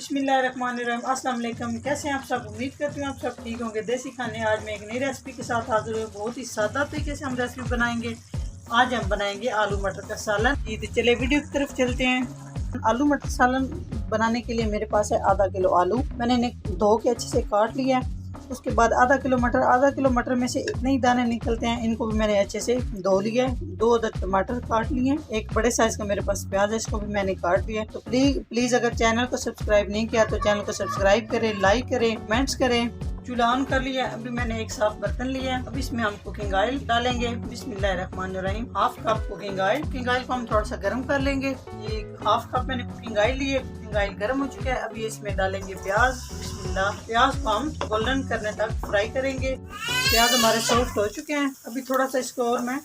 बिस्मिल्लाहिर्रहमानिर्रहीम। अस्सलाम वालेकुम। कैसे हैं आप सब? उम्मीद करती हूँ आप सब ठीक होंगे। देसी खाने आज मैं एक नई रेसिपी के साथ हाजिर हूँ। बहुत ही सादा तरीके से हम रेसिपी बनाएंगे। आज हम बनाएंगे आलू मटर का सालन। ये तो चले वीडियो की तरफ चलते हैं। आलू मटर सालन बनाने के लिए मेरे पास है आधा किलो आलू। मैंने इन्हें धो के अच्छे से काट लिया है। उसके बाद आधा किलो मटर में से इतने ही दाने निकलते हैं, इनको भी मैंने अच्छे से धो लिया है। 2 अदद टमाटर काट लिए हैं। एक बड़े साइज का मेरे पास प्याज है, इसको भी मैंने काट लिया है। तो प्लीज अगर चैनल को सब्सक्राइब नहीं किया तो चैनल को सब्सक्राइब करें, लाइक करें, कमेंट्स करें। चूल्हा ऑन कर लिया। अभी मैंने एक साफ बर्तन लिया है। अब इसमें हम कुकिंग ऑयल डालेंगे। बिस्मिल्लाहिर्रहमानिर्रहीम। हाफ कप कुकिंग ऑयल को हम थोड़ा सा गर्म कर लेंगे। ये हाफ कप मैंने कुकिंग ऑयल लिए। कुकिंग ऑयल गर्म हो चुका है। अभी इसमें डालेंगे प्याज। बिस्मिल्लाह। प्याज को हम गोल्डन करने तक फ्राई करेंगे। प्याज हमारे सॉफ्ट हो चुके हैं। अभी थोड़ा सा इसको और मैं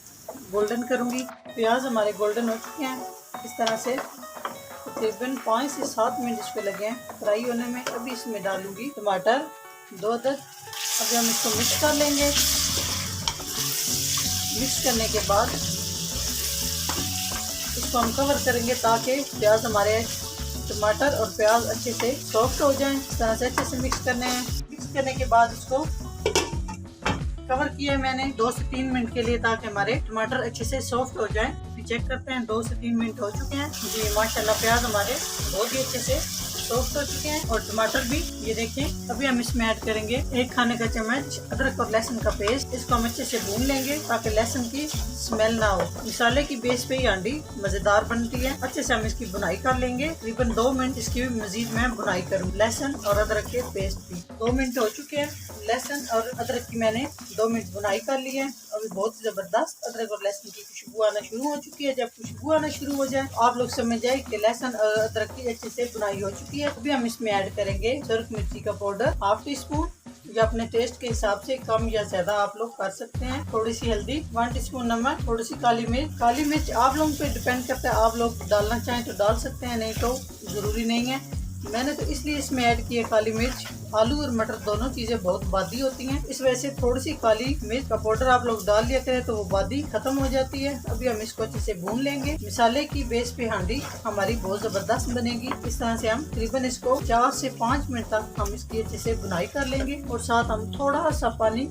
गोल्डन करूंगी। प्याज हमारे गोल्डन हो चुके हैं। इस तरह से तकरीबन 5 से 7 मिनट इसको लगे हैं फ्राई होने में। अभी इसमें डालूंगी टमाटर 2 अदद। अभी हम इसको मिक्स कर लेंगे। मिक्स करने के बाद इसको हम कवर करेंगे ताकि प्याज हमारे टमाटर और प्याज अच्छे से सॉफ्ट हो जाएं। इस तरह से अच्छे से मिक्स करने हैं। मिक्स करने के बाद इसको कवर किया है मैंने 2 से 3 मिनट के लिए, ताकि हमारे टमाटर अच्छे से सॉफ्ट हो जाएं। चेक करते हैं 2 से 3 मिनट हो चुके हैं जी। माशाल्लाह प्याज हमारे बहुत ही अच्छे से सॉफ्ट हो चुके हैं और टमाटर भी, ये देखें। अभी हम इसमें ऐड करेंगे 1 खाने का चम्मच अदरक और लहसुन का पेस्ट। इसको हम अच्छे से भून लेंगे ताकि लहसुन की स्मेल ना हो। मसाले की बेस पे ही हांडी मजेदार बनती है। अच्छे से हम इसकी बुनाई कर लेंगे। तकरीबन 2 मिनट इसकी भी मजीद मैं बुनाई करूँ। लहसुन और अदरक के पेस्ट की 2 मिनट हो चुके हैं। लहसुन और अदरक की मैंने 2 मिनट बुनाई कर ली है। अभी बहुत जबरदस्त अदरक और लहसुन की खुशबू आना शुरू हो चुकी है। जब खुशबू आना शुरू हो जाए आप लोग समझ जाए कि लहसुन और अदरक की अच्छे से बुनाई हो चुकी है। अभी हम इसमें ऐड करेंगे सुरख मिर्ची का पाउडर ½ टी स्पून, या अपने टेस्ट के हिसाब से कम या ज्यादा आप लोग कर सकते हैं। थोड़ी सी हल्दी, 1 टीस्पून नमक, थोड़ी सी काली मिर्च। काली मिर्च आप लोगों पे डिपेंड करता है, आप लोग डालना चाहें तो डाल सकते हैं, नहीं तो जरूरी नहीं है। मैंने तो इसलिए इसमें ऐड किया काली मिर्च। आलू और मटर दोनों चीजें बहुत बादी होती हैं, इस वजह से थोड़ी सी काली मिर्च का पाउडर आप लोग डाल लिया करें तो वो बादी खत्म हो जाती है। अभी हम इसको अच्छे से भून लेंगे। मसाले की बेस पे हांडी हमारी बहुत जबरदस्त बनेगी। इस तरह से हम तकरीबन इसको 4 से 5 मिनट तक हम इसकी अच्छे से बुनाई कर लेंगे और साथ हम थोड़ा सा पानी,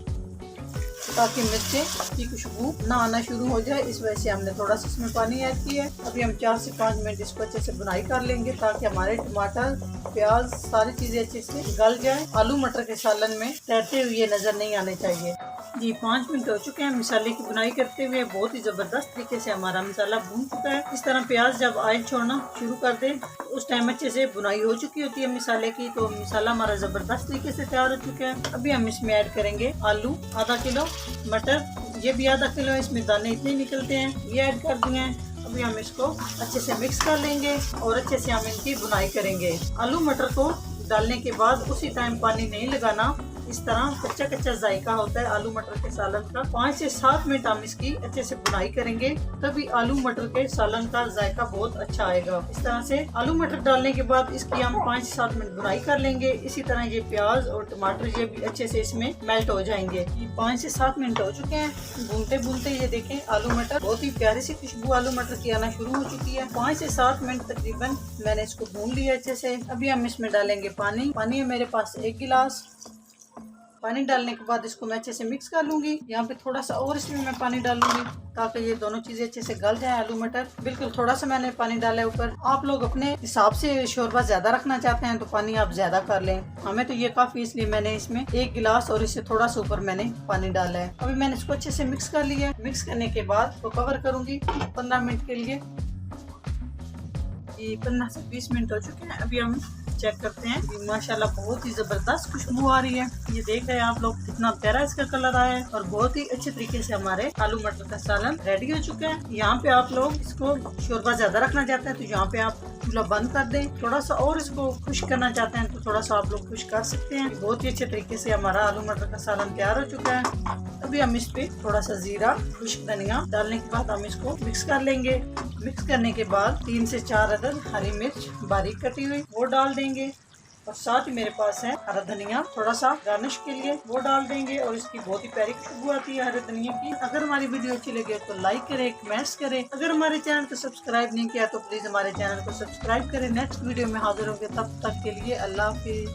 ताकि मिर्चें की खुशबू ना आना शुरू हो जाए, इस वजह से हमने थोड़ा सा इसमें पानी ऐड किया है। अभी हम 4 से 5 मिनट इसको अच्छे से बुनाई कर लेंगे ताकि हमारे टमाटर, प्याज, सारी चीजें अच्छे से गल जाए। आलू मटर के सालन में तैरते हुए नजर नहीं आने चाहिए जी। 5 मिनट हो चुके हैं मसाले की बुनाई करते हुए। बहुत ही जबरदस्त तरीके से हमारा मसाला भून चुका है। इस तरह प्याज जब ऑयल छोड़ना शुरू कर दे उस टाइम अच्छे से बुनाई हो चुकी होती है मसाले की। तो मसाला हमारा जबरदस्त तरीके से तैयार हो चुका है। अभी हम इसमें ऐड करेंगे आलू ½ किलो, मटर ये भी ½ किलो है, इसमें दाने इतने निकलते हैं, ये ऐड कर दिए हैं। अभी हम इसको अच्छे से मिक्स कर लेंगे और अच्छे से हम इनकी बुनाई करेंगे। आलू मटर को डालने के बाद उसी टाइम पानी नहीं लगाना। इस तरह कच्चा कच्चा जायका होता है आलू मटर के सालन का। 5 से 7 मिनट हम इसकी अच्छे से बुनाई करेंगे, तभी आलू मटर के सालन का जायका बहुत अच्छा आएगा। इस तरह से आलू मटर डालने के बाद इसकी हम 5 से 7 मिनट बुनाई कर लेंगे। इसी तरह ये प्याज और टमाटर ये भी अच्छे से इसमें मेल्ट हो जाएंगे। ये 5 से 7 मिनट हो चुके हैं। भूनते भूनते ये देखें आलू मटर बहुत ही प्यारी सी खुशबू आलू मटर की आना शुरू हो चुकी है। 5 से 7 मिनट तकरीबन मैंने इसको भून लिया अच्छे से। अभी हम इसमें डालेंगे पानी। पानी है मेरे पास 1 गिलास। पानी डालने के बाद इसको मैं अच्छे से मिक्स कर लूंगी। यहाँ पे थोड़ा सा और इसमें मैं पानी डालूंगी ताकि ये दोनों चीजें अच्छे से गल जाए। आलू मटर बिल्कुल थोड़ा सा मैंने पानी डाला है ऊपर। आप लोग अपने हिसाब से शोरबा ज्यादा रखना चाहते हैं तो पानी आप ज्यादा कर लें। हमें तो ये काफी, इसलिए मैंने इसमें 1 गिलास और इससे थोड़ा सा ऊपर मैंने पानी डाला है। अभी मैंने इसको अच्छे से मिक्स कर लिया है। मिक्स करने के बाद तो कवर करूंगी 15 मिनट के लिए। ये 15 से 20 मिनट हो चुके हैं। अभी हम चेक करते हैं। माशाल्लाह बहुत ही जबरदस्त खुशबू आ रही है। ये देख रहे हैं आप लोग कितना प्यारा इसका कलर आया है और बहुत ही अच्छे तरीके से हमारे आलू मटर का सालन रेडी हो चुका है। यहाँ पे आप लोग इसको शोरबा ज्यादा रखना चाहते हैं तो यहाँ पे आप चूल्हा बंद कर दें। थोड़ा सा और इसको खुश्क करना चाहते हैं तो थोड़ा सा आप लोग खुश्क कर सकते हैं। बहुत ही अच्छे तरीके से हमारा आलू मटर का सालन तैयार हो चुका है। अभी हम इस पे थोड़ा सा जीरा, खुश्क धनिया डालने के बाद हम इसको मिक्स कर लेंगे। मिक्स करने के बाद 3 से 4 अदद हरी मिर्च बारीक कटी हुई वो डाल देंगे। और साथ ही मेरे पास है हरा धनिया, थोड़ा सा गार्निश के लिए वो डाल देंगे और इसकी बहुत ही प्यारी खुशबू आती है हरे धनिया की। अगर हमारी वीडियो अच्छी लगे तो लाइक करें, कमेंट्स करें। अगर हमारे चैनल को सब्सक्राइब नहीं किया तो प्लीज हमारे चैनल को सब्सक्राइब करें। नेक्स्ट वीडियो में हाजिर होंगे, तब तक के लिए अल्लाह हाफिज।